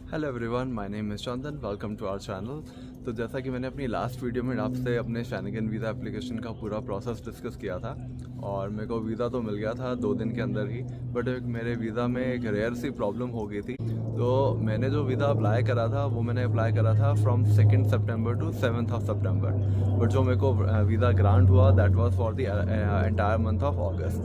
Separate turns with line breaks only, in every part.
Hello everyone, my name is Chandan. Welcome to our channel. तो जैसा कि मैंने अपनी लास्ट वीडियो में आपसे अपने शेंगेन वीज़ा एप्लीकेशन का पूरा प्रोसेस डिस्कस किया था और मेरे को वीज़ा तो मिल गया था 2 दिन के अंदर ही। बट एक मेरे वीज़ा में एक रेयर सी प्रॉब्लम हो गई थी। तो मैंने जो वीज़ा अप्लाई करा था वो मैंने अप्लाई करा था फ्रॉम 2 सितंबर टू 7 सितंबर। बट जो मेरे को वीज़ा ग्रांट हुआ that was for the entire month of August.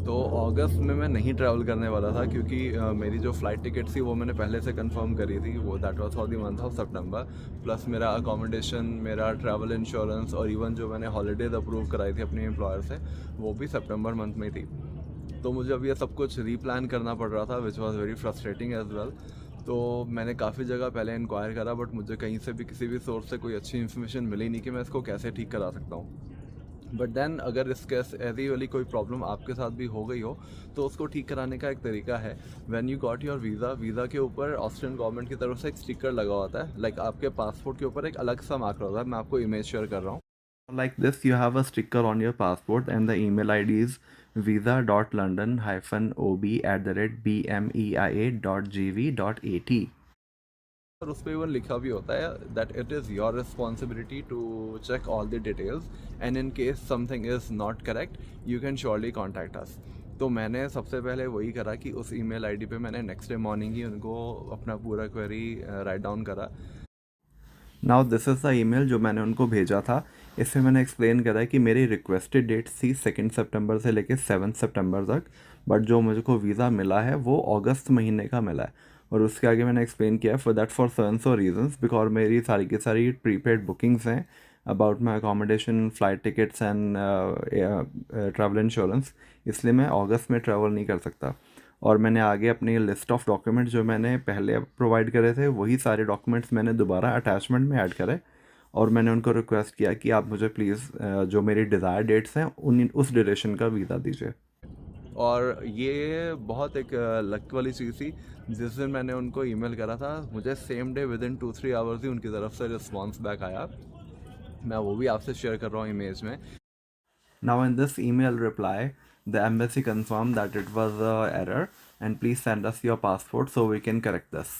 तो अगस्त में मैं नहीं ट्रैवल करने वाला था क्योंकि मेरी जो फ़्लाइट टिकट थी वो मैंने पहले से कंफर्म करी थी। वो that was for the month of September. Plus मेरा अकोमोडेशन, मेरा ट्रैवल इंश्योरेंस और इवन जो मैंने हॉलीडेज अप्रूव कराई थी अपने एम्प्लॉयर से वो भी सितंबर मंथ में थी। तो मुझे अब ये सब कुछ रीप्लान करना पड़ रहा था which was very frustrating as well. तो मैंने काफ़ी जगह पहले इंक्वायर करा बट मुझे कहीं से भी किसी भी सोर्स से कोई अच्छी इन्फॉर्मेशन मिली नहीं कि मैं इसको कैसे ठीक करा सकता हूँ। बट देन अगर इसके ऐसी वाली कोई प्रॉब्लम आपके साथ भी हो गई हो तो उसको ठीक कराने का एक तरीका है। When you got your visa के ऊपर ऑस्ट्रियन गवर्नमेंट की तरफ से एक स्टिकर लगा होता है। लाइक आपके पासपोर्ट के ऊपर एक अलग सा मार्क होता है। मैं आपको इमेज शेयर कर रहा हूँ। Like this, you have a sticker on your passport and the email ID is visa.london-ob@bmeia.gv.at। और उस पर इवन लिखा भी होता है that it is your responsibility to check all the details and in case something is not correct you can surely contact us. तो मैंने सबसे पहले वही करा कि उस ईमेल आईडी पे मैंने नेक्स्ट डे मॉर्निंग ही उनको अपना पूरा क्वेरी राइट डाउन करा। Now this is the email जो मैंने उनको भेजा था। इसमें मैंने एक्सप्लेन करा है कि मेरी रिक्वेस्टेड डेट थी 2 सितंबर से लेकर 7 सितंबर तक। बट जो मुझको वीज़ा मिला है वो अगस्त महीने का मिला है। और उसके आगे मैंने एक्सप्लेन किया फॉर दैट फॉर सर्न सो रीजंस बिकॉज मेरी सारी की सारी प्रीपेड बुकिंग्स हैं about my accommodation, flight tickets and travel insurance. इसलिए मैं अगस्त में ट्रैवल नहीं कर सकता। और मैंने आगे अपनी लिस्ट ऑफ डॉक्यूमेंट जो मैंने पहले प्रोवाइड करे थे वही सारे डॉक्यूमेंट्स मैंने दोबारा अटैचमेंट में ऐड करे। और मैंने उनको रिक्वेस्ट किया कि आप मुझे प्लीज़ जो मेरी डिज़ायर डेट्स हैं उन उस ड्यूरेशन का वीज़ा दीजिए। और ये बहुत एक लक वाली चीज़ थी। जिस दिन मैंने उनको ईमेल करा था मुझे same day within 2-3 hours ही उनकी तरफ से रिस्पॉन्स बैक आया। मैं वो भी आपसे शेयर कर रहा हूँ इमेज में। Now in this email reply, the embassy confirmed that it was a error and please send us your passport so we can correct this।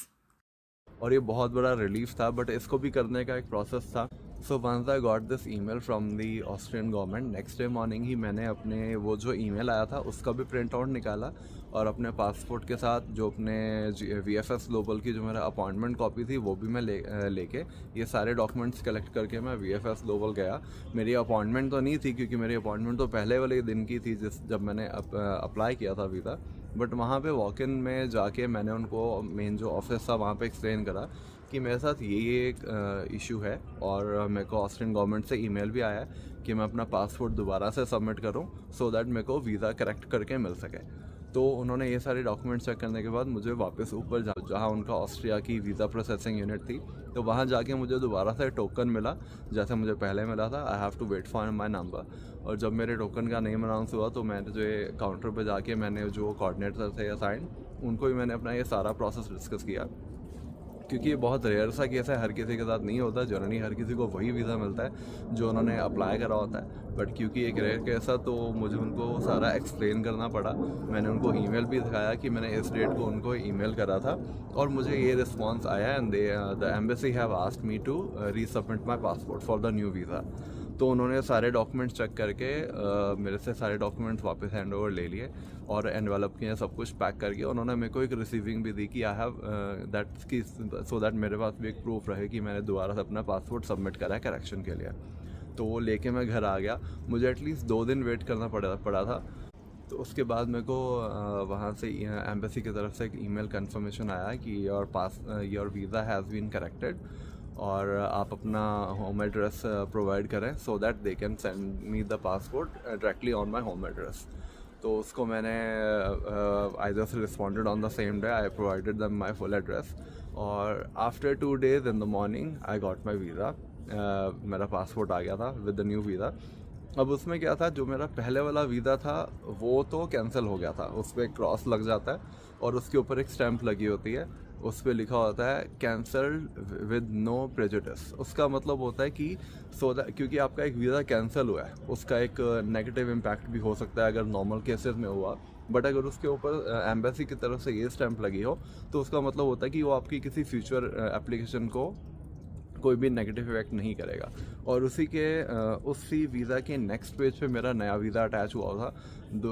और ये बहुत बड़ा रिलीफ था बट इसको भी करने का एक प्रोसेस था। So once I got this email from the Austrian government, next day morning ही मैंने अपने वो जो ईमेल आया था उसका भी प्रिंट आउट निकाला और अपने पासपोर्ट के साथ जो अपने VFS ग्लोबल की जो मेरा अपॉइंटमेंट कॉपी थी वो भी मैं लेके ये सारे डॉक्यूमेंट्स कलेक्ट करके मैं VFS ग्लोबल गया। मेरी अपॉइंटमेंट तो नहीं थी क्योंकि मेरी अपॉइंटमेंट तो पहले वाले दिन की थी जब मैंने अप्लाई किया था वीज़ा। बट वहाँ पे वॉक इन में जाके मैंने उनको मेन जो ऑफिस था वहाँ पे एक्सप्लेन करा कि मेरे साथ ये एक इशू है और मेरे को ऑस्ट्रियन गवर्नमेंट से ईमेल भी आया है कि मैं अपना पासपोर्ट दोबारा से सबमिट करूं सो दैट मेरे को वीज़ा करेक्ट करके मिल सके। तो उन्होंने ये सारे डॉक्यूमेंट्स चेक करने के बाद मुझे वापस ऊपर जहाँ उनका ऑस्ट्रिया की वीज़ा प्रोसेसिंग यूनिट थी तो वहाँ जाके मुझे दोबारा से टोकन मिला जैसे मुझे पहले मिला था। I have to wait for my number. और जब मेरे टोकन का नेम अनाउंस हुआ तो मैंने जो काउंटर पे जाके मैंने जो कोऑर्डिनेटर थे असाइन उनको भी मैंने अपना ये सारा प्रोसेस डिस्कस किया क्योंकि ये बहुत रेयर सा केस है, हर किसी के साथ नहीं होता। जनरली हर किसी को वही वीज़ा मिलता है जो उन्होंने अप्लाई करा होता है। बट क्योंकि एक रेयर केस है तो मुझे उनको सारा एक्सप्लेन करना पड़ा। मैंने उनको ईमेल भी दिखाया कि मैंने इस डेट को उनको ईमेल करा था और मुझे ये रिस्पॉन्स आया and the embassy have asked me to resubmit my passport for the new visa. तो उन्होंने सारे डॉक्यूमेंट्स चेक करके मेरे से सारे डॉक्यूमेंट्स वापस हैंड ओवर ले लिए और एनवेलप किए, सब कुछ पैक करके उन्होंने मेरे को एक रिसीविंग भी दी कि आई हैव दैट की सो दैट मेरे पास भी एक प्रूफ रहे कि मैंने दोबारा से अपना पासपोर्ट सबमिट करा है करेक्शन के लिए। तो वो लेके मैं घर आ गया। मुझे एटलीस्ट 2 दिन वेट करना पड़ा था। तो उसके बाद मेरे को वहाँ से एम्बेसी की तरफ से एक ईमेल कंफर्मेशन आया कि your visa has been corrected और आप अपना होम एड्रेस प्रोवाइड करें so that they can send me the passport directly on my home address. तो उसको मैंने I just responded on the same day. I provided them my full address और after 2 days in the morning I got my visa. मेरा passport आ गया था with the new visa. अब उसमें क्या था, जो मेरा पहले वाला वीज़ा था वो तो कैंसिल हो गया था। उस पर क्रॉस लग जाता है और उसके ऊपर एक स्टैंप लगी होती है, उस पर लिखा होता है कैंसल्ड विद नो प्रेजुडिस। उसका मतलब होता है कि क्योंकि आपका एक वीज़ा कैंसिल हुआ है उसका एक नेगेटिव इम्पैक्ट भी हो सकता है अगर नॉर्मल केसेस में हुआ बट अगर उसके ऊपर एम्बेसी की तरफ से ये स्टैंप लगी हो तो उसका मतलब होता है कि वो आपकी किसी फ्यूचर एप्लीकेशन को कोई भी नेगेटिव इफेक्ट नहीं करेगा। और उसी वीज़ा के नेक्स्ट पेज पे मेरा नया वीज़ा अटैच हुआ था,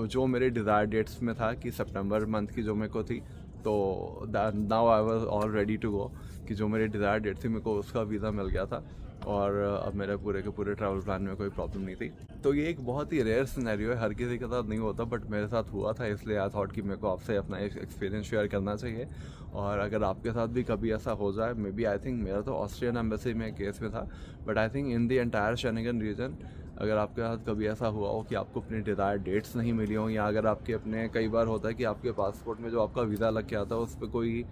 जो मेरे डिज़ायर डेट्स में था कि सितंबर मंथ की जो मेरे को थी। तो now I was all ready to go, कि जो मेरी डिज़ायर डेट थी मेरे को उसका वीज़ा मिल गया था, और अब मेरे पूरे के पूरे ट्रैवल प्लान में कोई प्रॉब्लम नहीं थी। तो ये एक बहुत ही रेयर सिनेरियो है, हर किसी के साथ नहीं होता, बट मेरे साथ हुआ था, इसलिए आई थॉट कि मेरे को आपसे अपना एक्सपीरियंस शेयर करना चाहिए। और अगर आपके साथ भी कभी ऐसा हो जाए, मे बी आई थिंक मेरा तो ऑस्ट्रियन एम्बेसी में केस में था, but I think in the entire Schengen region अगर आपके साथ कभी ऐसा हुआ हो कि आपको अपनी डिज़ायर डेट्स नहीं मिली हों, या अगर आपके अपने कई बार होता है कि आपके पासपोर्ट में जो आपका वीज़ा लग के आता है उस पर कोई,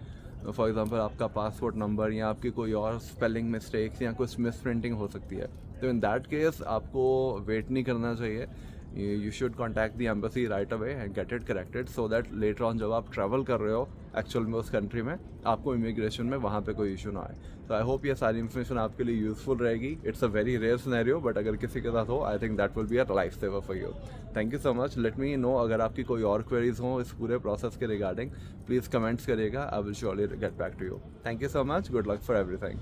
फॉर एग्जांपल आपका पासपोर्ट नंबर या आपकी कोई और स्पेलिंग मिस्टेक्स या कुछ मिस प्रिंटिंग हो सकती है, तो इन दैट केस आपको वेट नहीं करना चाहिए। You should contact the embassy right away and get it corrected, so that later on जब आप ट्रैवल कर रहे हो एक्चुअल में उस कंट्री में, आपको इमिग्रेशन में वहाँ पे कोई इशू ना आए। तो आई होप ये सारी इन्फॉर्मेशन आपके लिए यूजफुल रहेगी। It's a very rare scenario, but अगर किसी के साथ हो, I think that will be a life saver for you. Thank you so much. Let me know अगर आपकी कोई और क्वेरीज हो इस पूरे प्रोसेस के रिगार्डिंग, प्लीज़ कमेंट्स करिएगा, I will surely get back to you. Thank you so much, good luck for everything.